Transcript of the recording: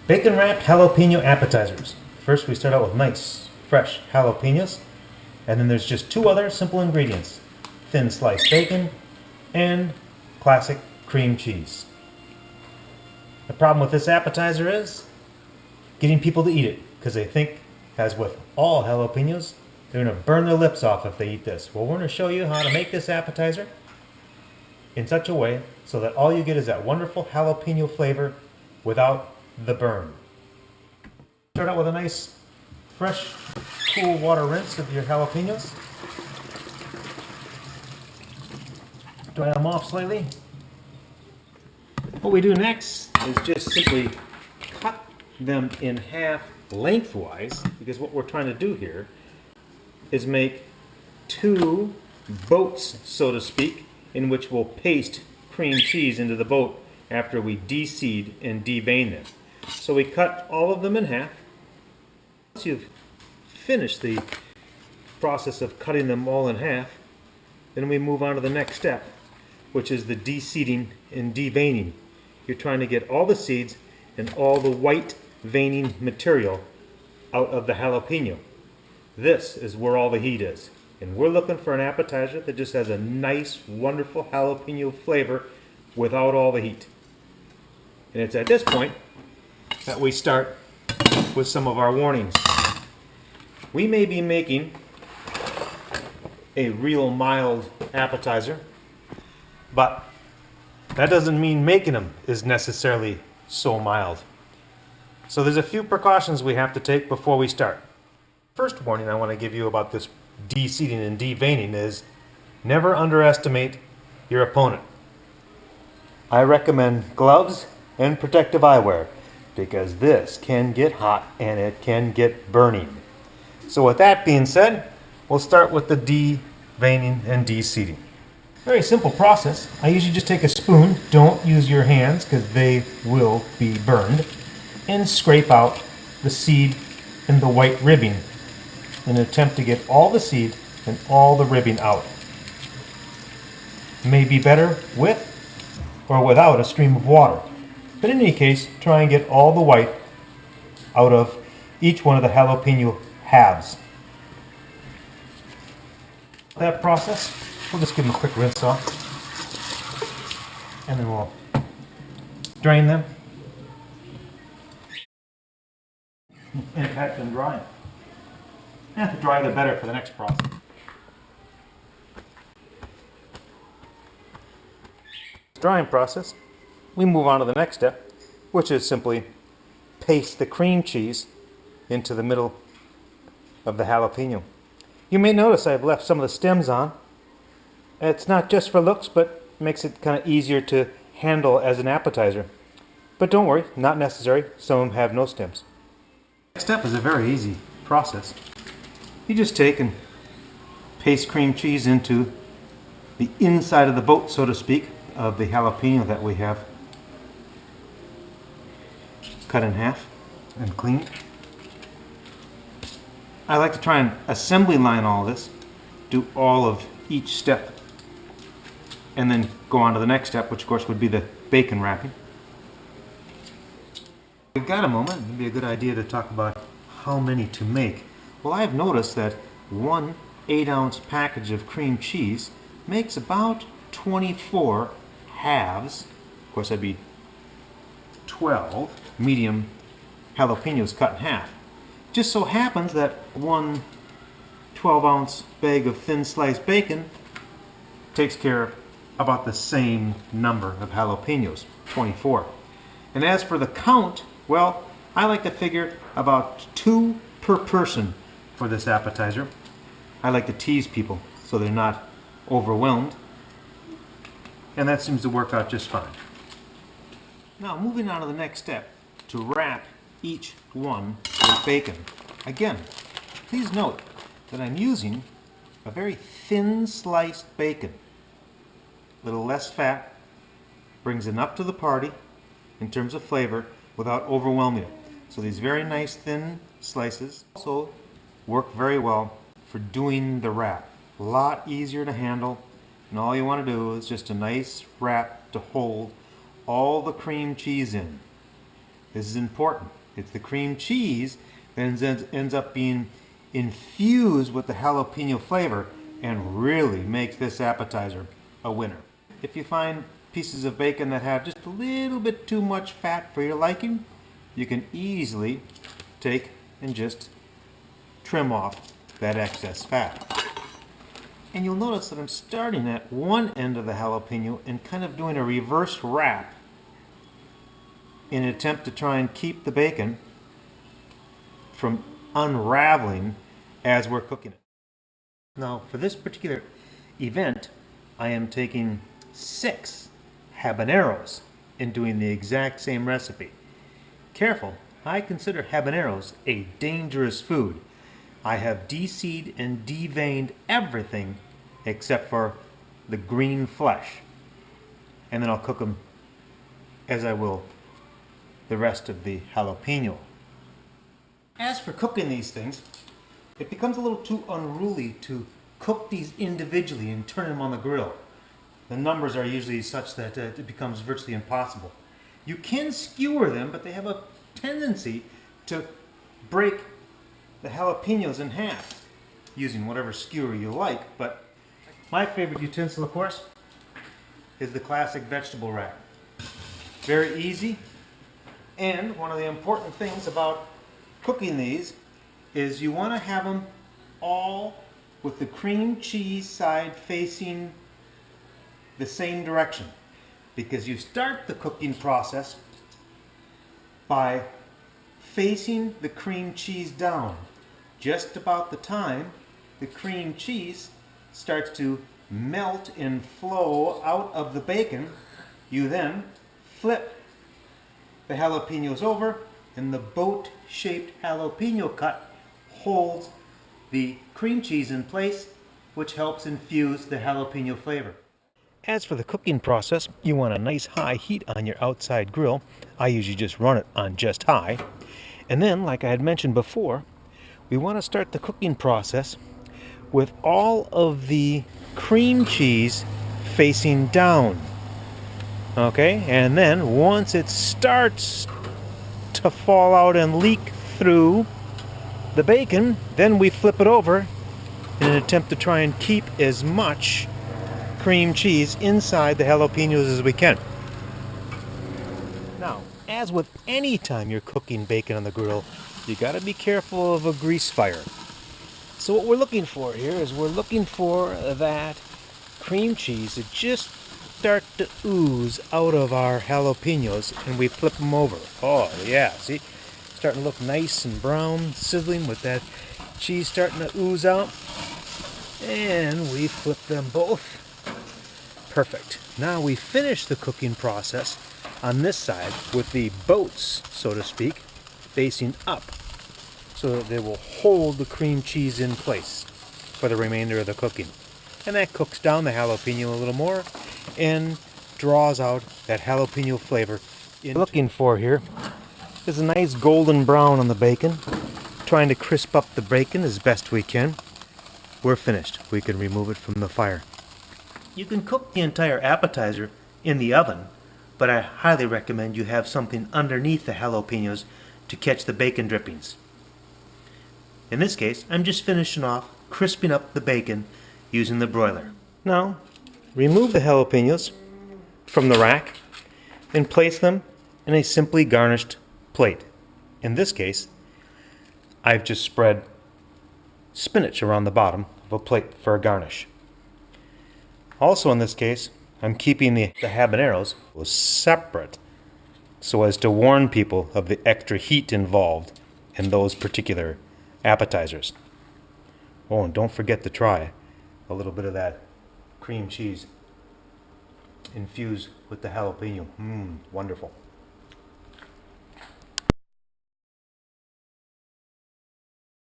Bacon Wrapped Jalapeno Appetizers. First we start out with nice, fresh jalapenos, and then there's just two other simple ingredients: thin sliced bacon and classic cream cheese. The problem with this appetizer is getting people to eat it, because they think, as with all jalapenos, they're going to burn their lips off if they eat this. Well, we're going to show you how to make this appetizer in such a way so that all you get is that wonderful jalapeno flavor without the burn. Start out with a nice, fresh, cool water rinse of your jalapenos. Dry them off slightly. What we do next is just simply cut them in half lengthwise, because what we're trying to do here is make two boats, so to speak, in which we'll paste cream cheese into the boat after we de-seed and de-vein them. So we cut all of them in half. Once you've finished the process of cutting them all in half, then we move on to the next step, which is the de-seeding and de-veining. You're trying to get all the seeds and all the white veining material out of the jalapeno. This is where all the heat is. And we're looking for an appetizer that just has a nice, wonderful jalapeno flavor without all the heat. And it's at this point that we start with some of our warnings. We may be making a real mild appetizer, but that doesn't mean making them is necessarily so mild. So there's a few precautions we have to take before we start. First warning I want to give you about this de-seeding and de-veining is never underestimate your opponent. I recommend gloves and protective eyewear, because this can get hot and it can get burning. So with that being said, we'll start with the de-veining and de-seeding. Very simple process. I usually just take a spoon, don't use your hands because they will be burned, and scrape out the seed and the white ribbing in an attempt to get all the seed and all the ribbing out. It may be better with or without a stream of water, but in any case, try and get all the white out of each one of the jalapeno halves. That process, we'll just give them a quick rinse off, and then we'll drain them and pack them dry. And the drier the better for the next process. Drying process, we move on to the next step, which is simply paste the cream cheese into the middle of the jalapeno. You may notice I've left some of the stems on. It's not just for looks, but makes it kind of easier to handle as an appetizer. But don't worry, not necessary. Some of them have no stems. Next step is a very easy process. You just take and paste cream cheese into the inside of the boat, so to speak, of the jalapeno that we have cut in half and cleaned. I like to try and assembly line all this, do all of each step, and then go on to the next step, which of course would be the bacon wrapping. If we've got a moment, it would be a good idea to talk about how many to make. Well, I've noticed that one 8-ounce package of cream cheese makes about 24 halves. Of course, that'd be 12 medium jalapenos cut in half. Just so happens that one 12-ounce bag of thin sliced bacon takes care of about the same number of jalapenos, 24. And as for the count, well, I like to figure about 2 per person for this appetizer. I like to tease people so they're not overwhelmed, and that seems to work out just fine. Now moving on to the next step, to wrap each one with bacon. Again, please note that I'm using a very thin sliced bacon. A little less fat, brings it up to the party in terms of flavor without overwhelming it. So these very nice thin slices also work very well for doing the wrap. A lot easier to handle, and all you want to do is just a nice wrap to hold all the cream cheese in. This is important. It's the cream cheese that ends up being infused with the jalapeno flavor and really makes this appetizer a winner. If you find pieces of bacon that have just a little bit too much fat for your liking, you can easily take and just trim off that excess fat. And you'll notice that I'm starting at one end of the jalapeno and kind of doing a reverse wrap in an attempt to try and keep the bacon from unraveling as we're cooking it. Now, for this particular event, I am taking 6 habaneros and doing the exact same recipe. Careful, I consider habaneros a dangerous food. I have de-seeded and deveined everything except for the green flesh. And then I'll cook them as I will the rest of the jalapeno. As for cooking these things, it becomes a little too unruly to cook these individually and turn them on the grill. The numbers are usually such that it becomes virtually impossible. You can skewer them, but they have a tendency to break the jalapenos in half using whatever skewer you like. But my favorite utensil, of course, is the classic vegetable rack. Very easy, and one of the important things about cooking these is you want to have them all with the cream cheese side facing the same direction, because you start the cooking process by facing the cream cheese down. Just about the time the cream cheese starts to melt and flow out of the bacon, you then flip the jalapenos over, and the boat-shaped jalapeno cut holds the cream cheese in place, which helps infuse the jalapeno flavor. As for the cooking process, you want a nice high heat on your outside grill. I usually just run it on just high. And then, like I had mentioned before, we want to start the cooking process with all of the cream cheese facing down. Okay, and then once it starts to fall out and leak through the bacon, then we flip it over in an attempt to try and keep as much cream cheese inside the jalapenos as we can. Now, as with any time you're cooking bacon on the grill, you got to be careful of a grease fire. So what we're looking for here is we're looking for that cream cheese to just start to ooze out of our jalapenos, and we flip them over. Oh yeah, see, starting to look nice and brown, sizzling with that cheese starting to ooze out, and we flip them both. Perfect. Now we finish the cooking process on this side with the boats, so to speak, facing up, so that they will hold the cream cheese in place for the remainder of the cooking. And that cooks down the jalapeno a little more and draws out that jalapeno flavor. What we're looking for here is a nice golden brown on the bacon. Trying to crisp up the bacon as best we can. We're finished. We can remove it from the fire. You can cook the entire appetizer in the oven, but I highly recommend you have something underneath the jalapenos to catch the bacon drippings. In this case, I'm just finishing off crisping up the bacon using the broiler. Now, remove the jalapenos from the rack and place them in a simply garnished plate. In this case, I've just spread spinach around the bottom of a plate for a garnish. Also in this case, I'm keeping the habaneros separate so as to warn people of the extra heat involved in those particular appetizers. Oh, and don't forget to try a little bit of that cream cheese infused with the jalapeno. Wonderful.